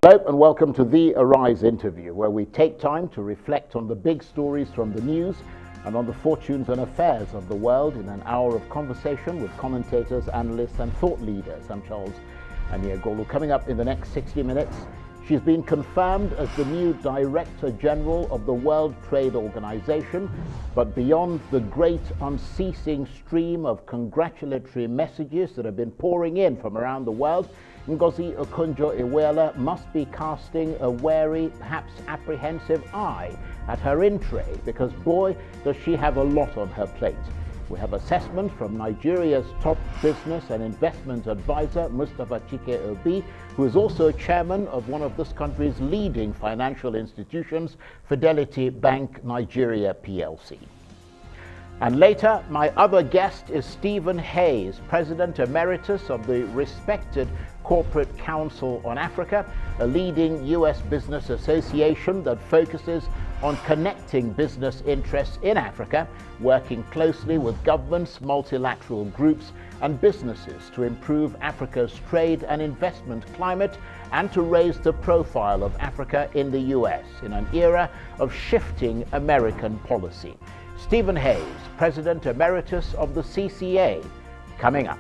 Hello and welcome to the Arise interview, where we take time to reflect on the big stories from the news and on the fortunes and affairs of the world in an hour of conversation with commentators, analysts and thought leaders. I'm Charles Aniagolu. Coming up in the next 60 minutes, she's been confirmed as the new Director General of the World Trade Organization, but beyond the great unceasing stream of congratulatory messages that have been pouring in from around the world, Ngozi Okonjo-Iweala must be casting a wary, perhaps apprehensive eye at her in-tray, because boy, does she have a lot on her plate. We have assessment from Nigeria's top business and investment advisor, Mustapha Chike Obi, who is also chairman of one of this country's leading financial institutions, Fidelity Bank Nigeria Plc. And later, my other guest is Stephen Hayes, President Emeritus of the respected Corporate Council on Africa, a leading U.S. business association that focuses on connecting business interests in Africa, working closely with governments, multilateral groups, and businesses to improve Africa's trade and investment climate and to raise the profile of Africa in the U.S. in an era of shifting American policy. Stephen Hayes, President Emeritus of the CCA, coming up.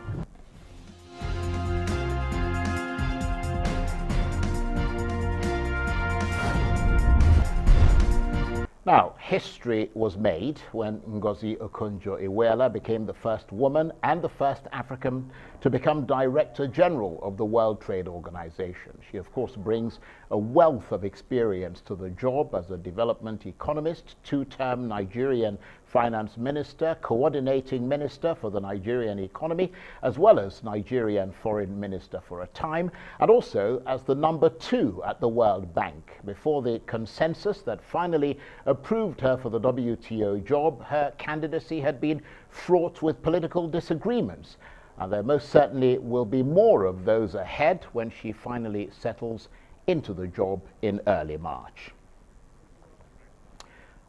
Now, history was made when Ngozi Okonjo-Iweala became the first woman and the first African to become Director General of the World Trade Organization. She, of course, brings a wealth of experience to the job as a development economist, two-term Nigerian finance minister, coordinating minister for the Nigerian economy, as well as Nigerian foreign minister for a time, and also as the number 2 at the World Bank. Before the consensus that finally approved her for the WTO job, her candidacy had been fraught with political disagreements, and there most certainly will be more of those ahead when she finally settles into the job in early March.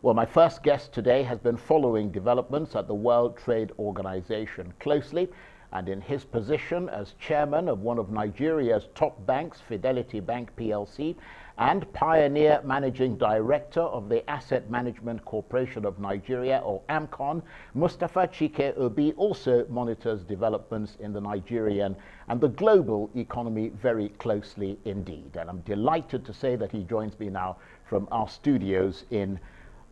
Well, my first guest today has been following developments at the World Trade Organization closely, and in his position as chairman of one of Nigeria's top banks, Fidelity Bank Plc, and pioneer managing director of the Asset Management Corporation of Nigeria, or AMCON, Mustapha Chike Obi also monitors developments in the Nigerian and the global economy very closely indeed. And I'm delighted to say that he joins me now from our studios in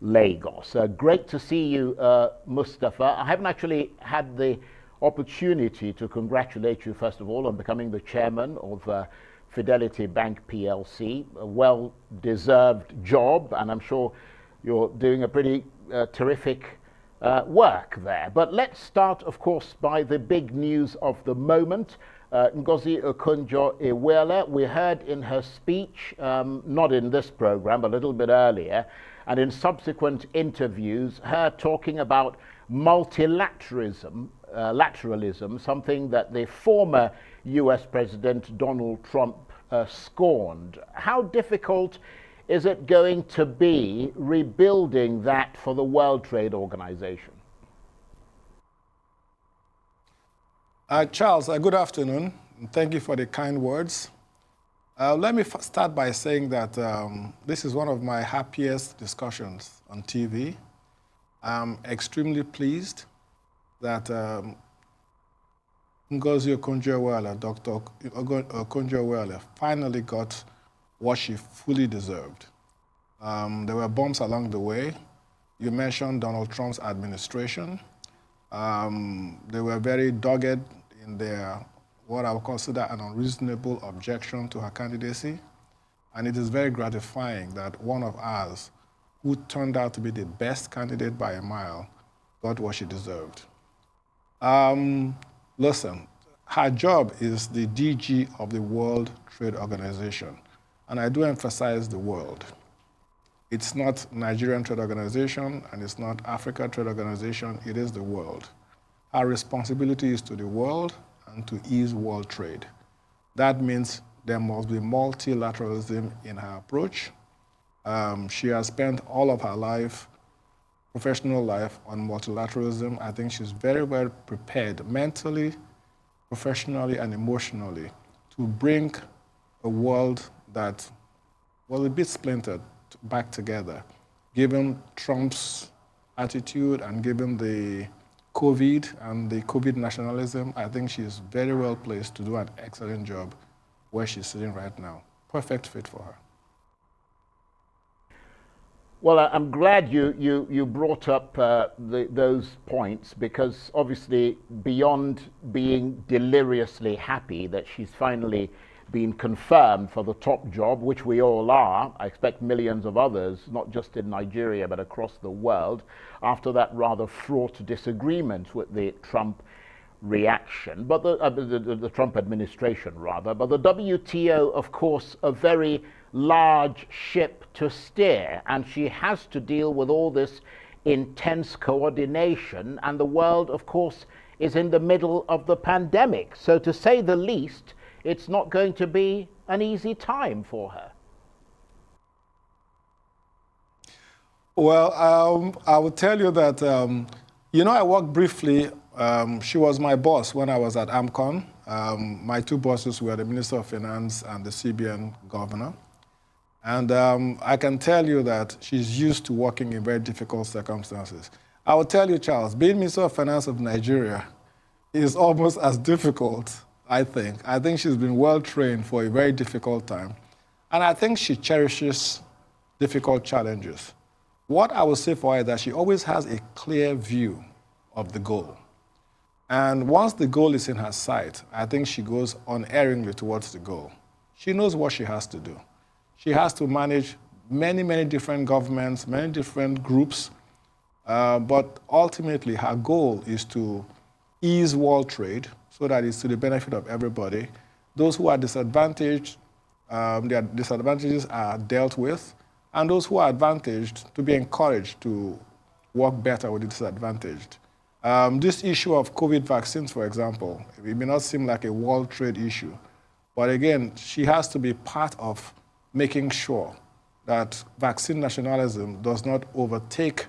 Lagos. Great to see you, Mustapha. I haven't actually had the opportunity to congratulate you, first of all, on becoming the chairman of Fidelity Bank PLC, a well-deserved job, and I'm sure you're doing a pretty terrific work there. But let's start, of course, by the big news of the moment. Ngozi Okonjo-Iweala, we heard in her speech, not in this program, but a little bit earlier, and in subsequent interviews, her talking about multilateralism, something that the former US President Donald Trump scorned. How difficult is it going to be rebuilding that for the World Trade Organization? Charles, good afternoon. Thank you for the kind words. Let me start by saying that this is one of my happiest discussions on TV. I'm extremely pleased that Ngozi Okonjo-Iweala, Dr. Okonjo-Iweala, finally got what she fully deserved. There were bumps along the way. You mentioned Donald Trump's administration. They were very dogged in their what I would consider an unreasonable objection to her candidacy. And it is very gratifying that one of ours, who turned out to be the best candidate by a mile, got what she deserved. Listen, her job is the DG of the World Trade Organization. And I do emphasize the world. It's not Nigerian Trade Organization, and it's not Africa Trade Organization, it is the world. Our responsibility is to the world and to ease world trade. That means there must be multilateralism in her approach. She has spent all of her life, professional life, on multilateralism. I think she's very well prepared mentally, professionally, and emotionally to bring a world that was a bit splintered back together, given Trump's attitude and given the COVID and the COVID nationalism. I think she's very well placed to do an excellent job where she's sitting right now. Perfect fit for her. Well, I'm glad you brought up those points, because obviously beyond being deliriously happy that she's finally been confirmed for the top job, which we all are, I expect millions of others, not just in Nigeria but across the world, after that rather fraught disagreement with the Trump reaction, but the Trump administration rather, but the WTO, of course, a very large ship to steer, and she has to deal with all this intense coordination, and the world, of course, is in the middle of the pandemic. So to say the least, it's not going to be an easy time for her. Well, I will tell you that, I worked briefly. She was my boss when I was at AMCON. My two bosses were the Minister of Finance and the CBN governor. And I can tell you that she's used to working in very difficult circumstances. I will tell you, Charles, being Minister of Finance of Nigeria is almost as difficult, I think. I think she's been well trained for a very difficult time. And I think she cherishes difficult challenges. What I will say for her is that she always has a clear view of the goal. And once the goal is in her sight, I think she goes unerringly towards the goal. She knows what she has to do. She has to manage many, many different governments, many different groups, but ultimately her goal is to ease world trade so that it's to the benefit of everybody. Those who are disadvantaged, their disadvantages are dealt with, and those who are advantaged to be encouraged to work better with the disadvantaged. This issue of COVID vaccines, for example, it may not seem like a world trade issue, but again, she has to be part of making sure that vaccine nationalism does not overtake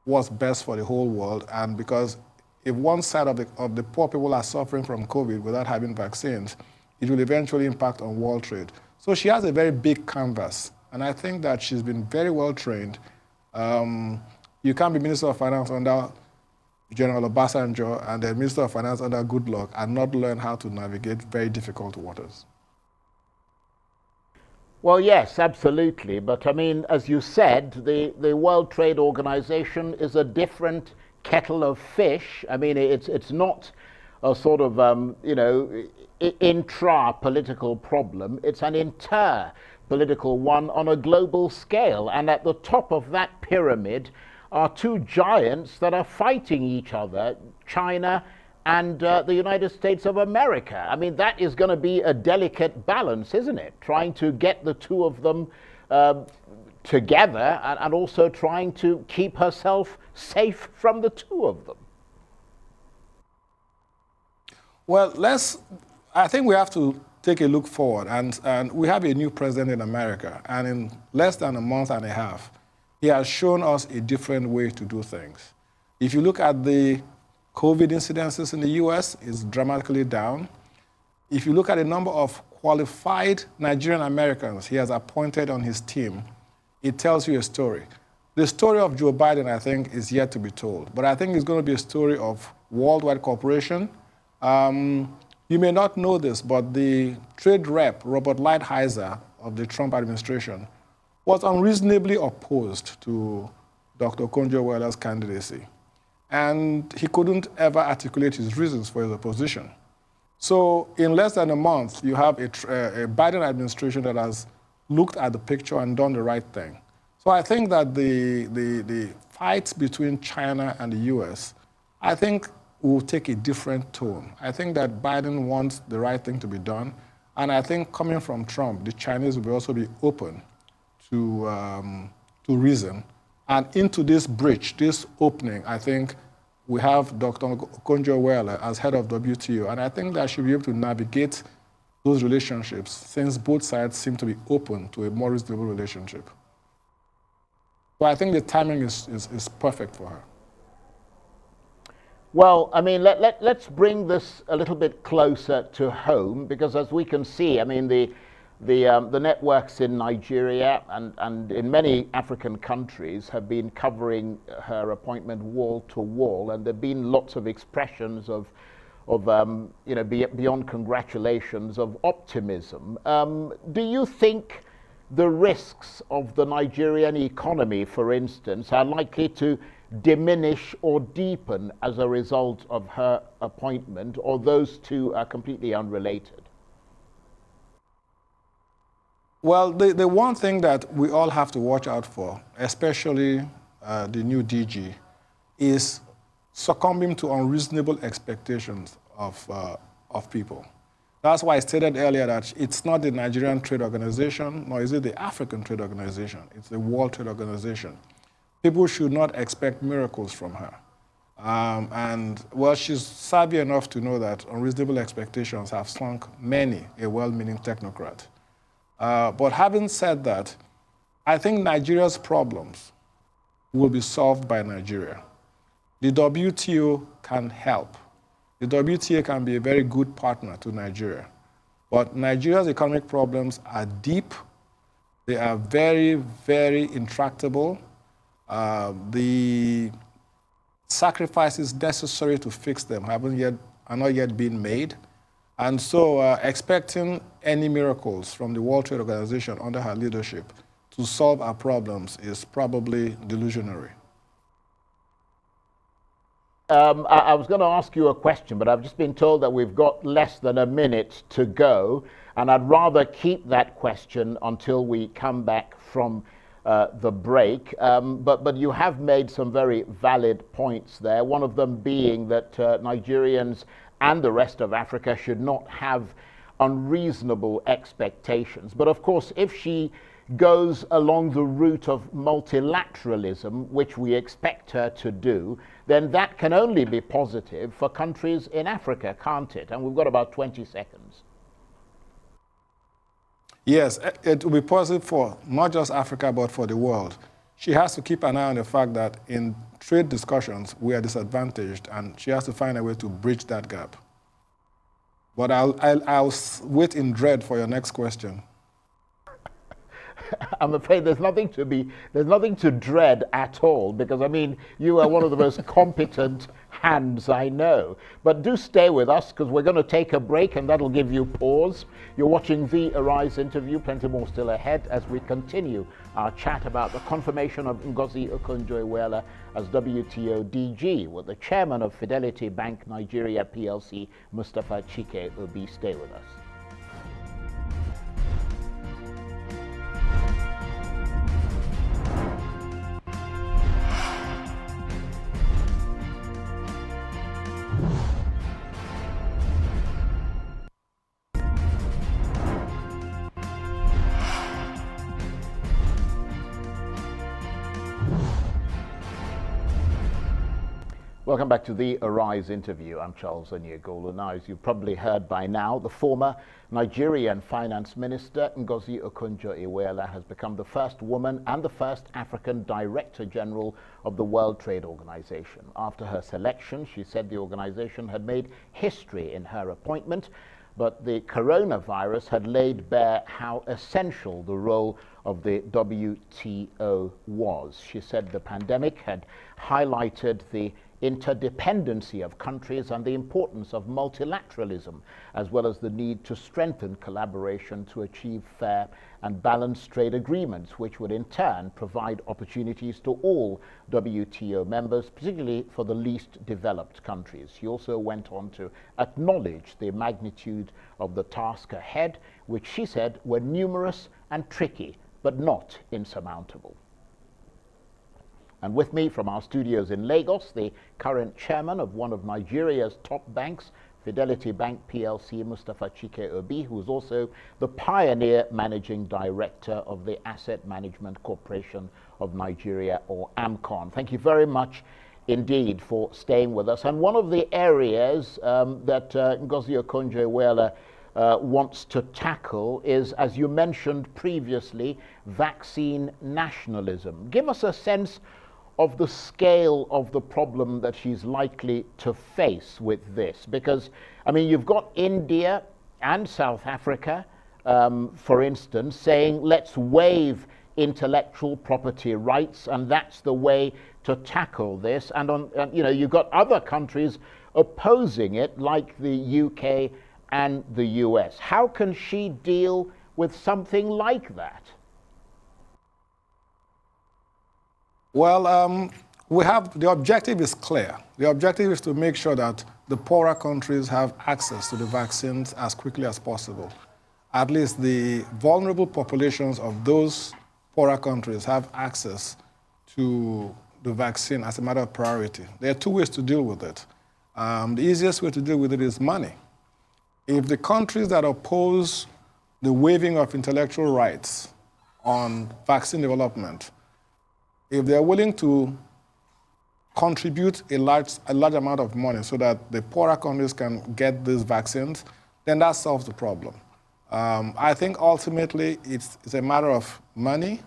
what's best for the whole world. And because if one side of the poor people are suffering from COVID without having vaccines, it will eventually impact on world trade. So she has a very big canvas, and I think that she's been very well trained. You can't be Minister of Finance under General Obasanjo and the Minister of Finance under Goodluck and not learn how to navigate very difficult waters. Well, yes, absolutely. But I mean, as you said, the World Trade Organization is a different kettle of fish. I mean, it's not a sort of, intra-political problem. It's an inter-political one on a global scale. And at the top of that pyramid are two giants that are fighting each other, China and the United States of America. I mean, that is going to be a delicate balance, isn't it? Trying to get the two of them together and also trying to keep herself safe from the two of them. Well, I think we have to take a look forward. And we have a new president in America. And in less than a month and a half, he has shown us a different way to do things. If you look at the COVID incidences in the US, it's dramatically down. If you look at the number of qualified Nigerian Americans he has appointed on his team, it tells you a story. The story of Joe Biden, I think, is yet to be told. But I think it's going to be a story of worldwide cooperation. You may not know this, but the trade rep, Robert Lighthizer of the Trump administration, was unreasonably opposed to Dr. Okonjo-Iweala's candidacy. And he couldn't ever articulate his reasons for his opposition. So in less than a month, you have a Biden administration that has looked at the picture and done the right thing. So I think that the fight between China and the US, I think will take a different tone. I think that Biden wants the right thing to be done. And I think coming from Trump, the Chinese will also be open to reason. And into this breach, this opening, I think we have Dr. Okonjo-Iweala as head of WTO, and I think that she'll be able to navigate those relationships since both sides seem to be open to a more reasonable relationship. So I think the timing is perfect for her. Well, I mean, let's bring this a little bit closer to home, because as we can see, I mean, the networks in Nigeria and in many African countries have been covering her appointment wall to wall, and there have been lots of expressions of beyond congratulations, of optimism. Do you think the risks of the Nigerian economy, for instance, are likely to diminish or deepen as a result of her appointment, or those two are completely unrelated? Well, the one thing that we all have to watch out for, especially the new DG, is succumbing to unreasonable expectations of people. That's why I stated earlier that it's not the Nigerian Trade Organization, nor is it the African Trade Organization. It's the World Trade Organization. People should not expect miracles from her. And, well, she's savvy enough to know that unreasonable expectations have sunk many a well-meaning technocrat. But having said that, I think Nigeria's problems will be solved by Nigeria. The WTO can help. The WTO can be a very good partner to Nigeria. But Nigeria's economic problems are deep. They are very, very intractable. The sacrifices necessary to fix them are not yet being made. And so expecting any miracles from the World Trade Organization under her leadership to solve our problems is probably delusionary. I was going to ask you a question, but I've just been told that we've got less than a minute to go, and I'd rather keep that question until we come back from the break. But you have made some very valid points there, one of them being that Nigerians and the rest of Africa should not have unreasonable expectations. But of course, if she goes along the route of multilateralism, which we expect her to do, then that can only be positive for countries in Africa, can't it? And we've got about 20 seconds. Yes, it will be positive for not just Africa, but for the world. She has to keep an eye on the fact that in trade discussions, we are disadvantaged, and she has to find a way to bridge that gap. But I'll wait in dread for your next question. I'm afraid there's nothing to dread at all, because I mean, you are one of the most competent hands I know. But do stay with us, because we're going to take a break, and that'll give you pause. You're watching the Arise interview. Plenty more still ahead as we continue our chat about the confirmation of Ngozi Okonjo-Iweala as WTO DG with the chairman of Fidelity Bank Nigeria Plc, Mustapha Chike Obi. Stay with us. Welcome back to the Arise interview. I'm Charles Onyegolu. Now, as you've probably heard by now, the former Nigerian Finance Minister, Ngozi Okonjo-Iweala, has become the first woman and the first African Director General of the World Trade Organization. After her selection, she said the organization had made history in her appointment, but the coronavirus had laid bare how essential the role of the WTO was. She said the pandemic had highlighted the interdependency of countries and the importance of multilateralism, as well as the need to strengthen collaboration to achieve fair and balanced trade agreements, which would in turn provide opportunities to all WTO members, particularly for the least developed countries. She also went on to acknowledge the magnitude of the task ahead, which she said were numerous and tricky, but not insurmountable. And with me from our studios in Lagos, the current chairman of one of Nigeria's top banks, Fidelity Bank PLC, Mustapha Chike Obi, who is also the pioneer managing director of the Asset Management Corporation of Nigeria, or AMCON. Thank you very much indeed for staying with us. And one of the areas that Ngozi Okonjo-Iweala wants to tackle is, as you mentioned previously, vaccine nationalism. Give us a sense of the scale of the problem that she's likely to face with this, because I mean, you've got India and South Africa for instance, saying let's waive intellectual property rights, and that's the way to tackle this. And you've got other countries opposing it, like the UK and the US. How can she deal with something like that? Well, the objective is clear. The objective is to make sure that the poorer countries have access to the vaccines as quickly as possible. At least the vulnerable populations of those poorer countries have access to the vaccine as a matter of priority. There are two ways to deal with it. The easiest way to deal with it is money. If the countries that oppose the waiving of intellectual rights on vaccine development, if they're willing to contribute a large amount of money so that the poorer countries can get these vaccines, then that solves the problem. I think ultimately it's a matter of money,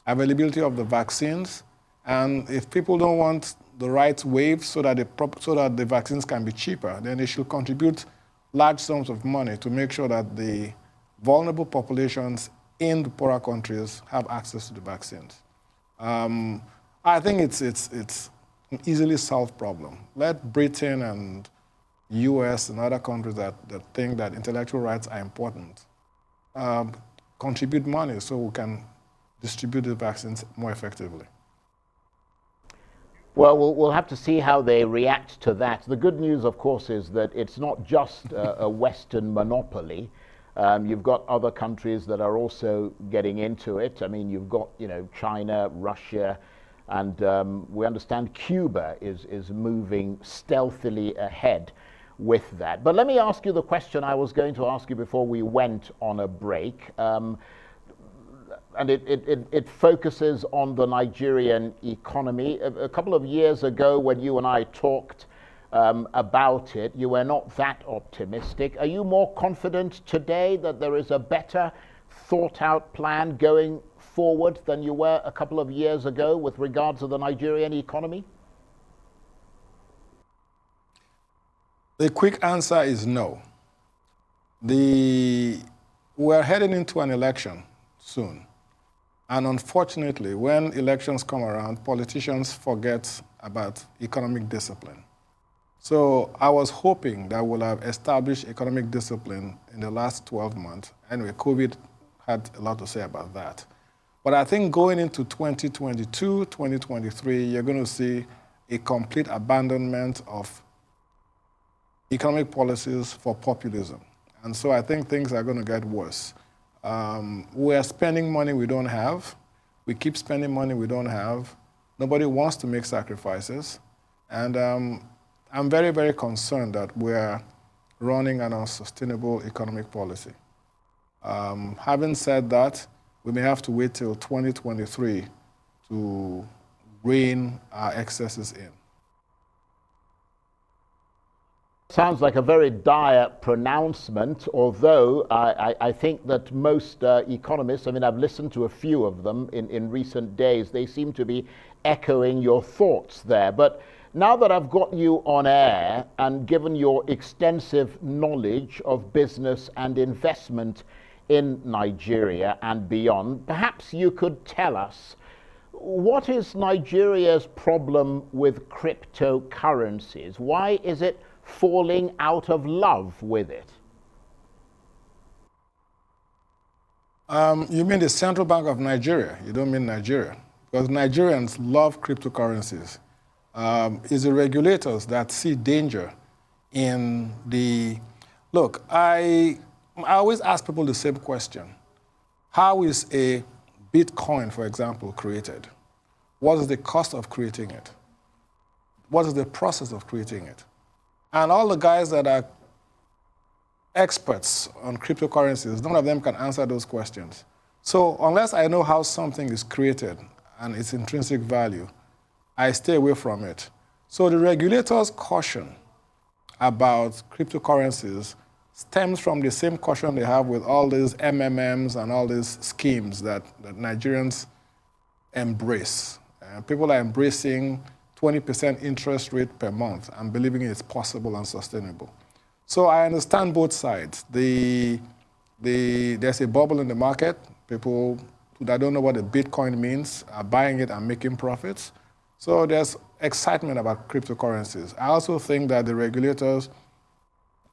availability of the vaccines, and if people don't want the rights waived so that the vaccines can be cheaper, then they should contribute large sums of money to make sure that the vulnerable populations in the poorer countries have access to the vaccines. I think it's an easily solved problem. Let Britain and US and other countries that think that intellectual rights are important contribute money so we can distribute the vaccines more effectively. Well, we'll have to see how they react to that. The good news, of course, is that it's not just a Western monopoly. You've got other countries that are also getting into it. I mean, you've got, China, Russia, and we understand Cuba is moving stealthily ahead with that. But let me ask you the question I was going to ask you before we went on a break. And it focuses on the Nigerian economy. A couple of years ago, when you and I talked about it, you were not that optimistic. Are you more confident today that there is a better thought-out plan going forward than you were a couple of years ago with regards to the Nigerian economy? The quick answer is no. We're heading into an election soon. And unfortunately, when elections come around, politicians forget about economic discipline. So I was hoping that we'll have established economic discipline in the last 12 months. Anyway, COVID had a lot to say about that. But I think going into 2022, 2023, you're going to see a complete abandonment of economic policies for populism. And so I think things are going to get worse. We're spending money we don't have. We keep spending money we don't have. Nobody wants to make sacrifices. And I'm very, very concerned that we're running an unsustainable economic policy. Having said that, we may have to wait till 2023 to rein our excesses in. Sounds like a very dire pronouncement, although I think that most economists, I've listened to a few of them in recent days, they seem to be echoing your thoughts there. But now that I've got you on air and given your extensive knowledge of business and investment in Nigeria and beyond, perhaps you could tell us, what is Nigeria's problem with cryptocurrencies? Why is it falling out of love with it? You mean the Central Bank of Nigeria? You don't mean Nigeria. Because Nigerians love cryptocurrencies. It's the regulators that see danger in the... Look, I always ask people the same question. How is a Bitcoin, for example, created? What is the cost of creating it? What is the process of creating it? And all the guys that are experts on cryptocurrencies, none of them can answer those questions. So unless I know how something is created and its intrinsic value, I stay away from it. So the regulators' caution about cryptocurrencies stems from the same caution they have with all these MMMs and all these schemes that Nigerians embrace. People are embracing 20% interest rate per month and believing it's possible and sustainable. So I understand both sides. The there's a bubble in the market. People that don't know what a Bitcoin means are buying it and making profits. So there's excitement about cryptocurrencies. I also think that the regulators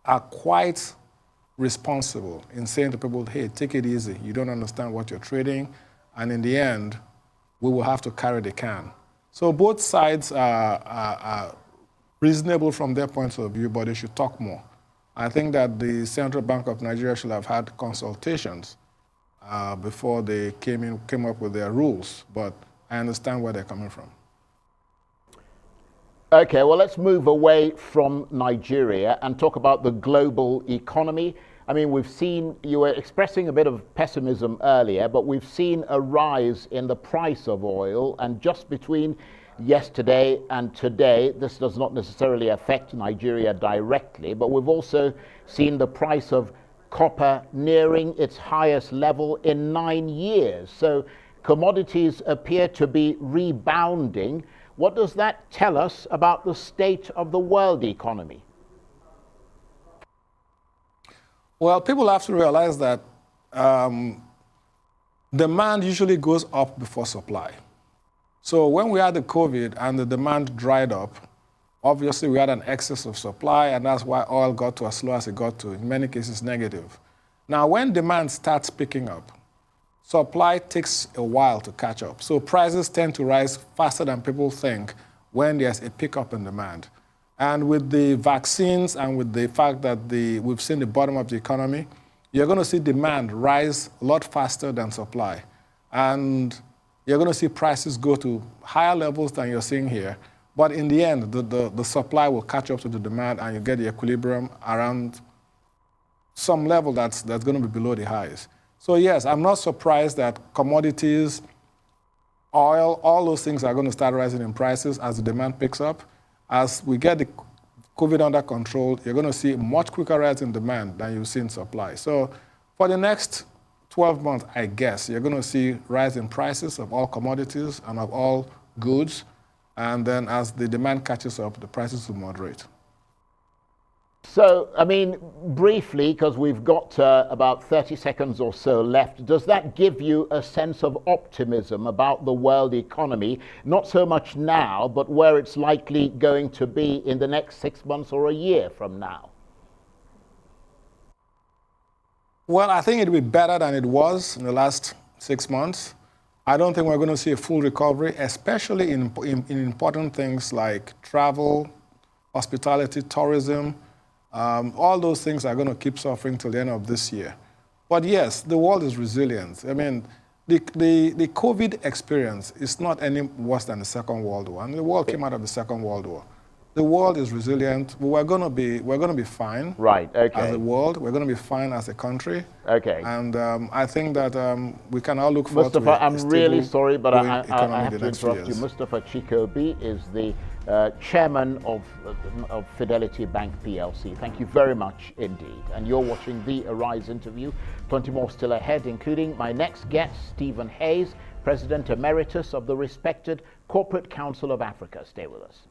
are quite responsible in saying to people, hey, take it easy. You don't understand what you're trading. And in the end, we will have to carry the can. So both sides are reasonable from their point of view, but they should talk more. I think that the Central Bank of Nigeria should have had consultations before they came up with their rules. But I understand where they're coming from. Okay, well, let's move away from Nigeria and talk about the global economy. I mean, we've seen, you were expressing a bit of pessimism earlier, but we've seen a rise in the price of oil, and just between yesterday and today, this does not necessarily affect Nigeria directly, but we've also seen the price of copper nearing its highest level in 9 years. So commodities appear to be rebounding. What does that tell us about the state of the world economy? Well, people have to realize that demand usually goes up before supply. So when we had the COVID and the demand dried up, obviously we had an excess of supply, and that's why oil got to as low as it got to, in many cases negative. Now, when demand starts picking up, supply takes a while to catch up. So prices tend to rise faster than people think when there's a pickup in demand. And with the vaccines and with the fact that we've seen the bottom of the economy, you're going to see demand rise a lot faster than supply. And you're going to see prices go to higher levels than you're seeing here. But in the end, the supply will catch up to the demand, and you get the equilibrium around some level that's going to be below the highs. So yes, I'm not surprised that commodities, oil, all those things are going to start rising in prices as the demand picks up. As we get the COVID under control, you're going to see a much quicker rise in demand than you see in supply. So for the next 12 months, I guess, you're going to see rise in prices of all commodities and of all goods. And then as the demand catches up, the prices will moderate. So, I mean, briefly, because we've got about 30 seconds or so left, does that give you a sense of optimism about the world economy? Not so much now, but where it's likely going to be in the next 6 months or a year from now? Well, I think it'll be better than it was in the last 6 months. I don't think we're going to see a full recovery, especially in important things like travel, hospitality, tourism. All those things are going to keep suffering till the end of this year. But yes, the world is resilient. I mean, the COVID experience is not any worse than the Second World War. I mean, the world came out of the Second World War. The world is resilient. We're going to be fine. Right. Okay. As a world, we're going to be fine as a country. Okay. And I think that we can all look forward Mustapha, to I'm really sorry, but I have to next interrupt you. Mustapha Chike Obi is the chairman of Fidelity Bank PLC. Thank you very much indeed. And you're watching the Arise interview. Plenty more still ahead, including my next guest, Stephen Hayes, President Emeritus of the respected Corporate Council of Africa. Stay with us.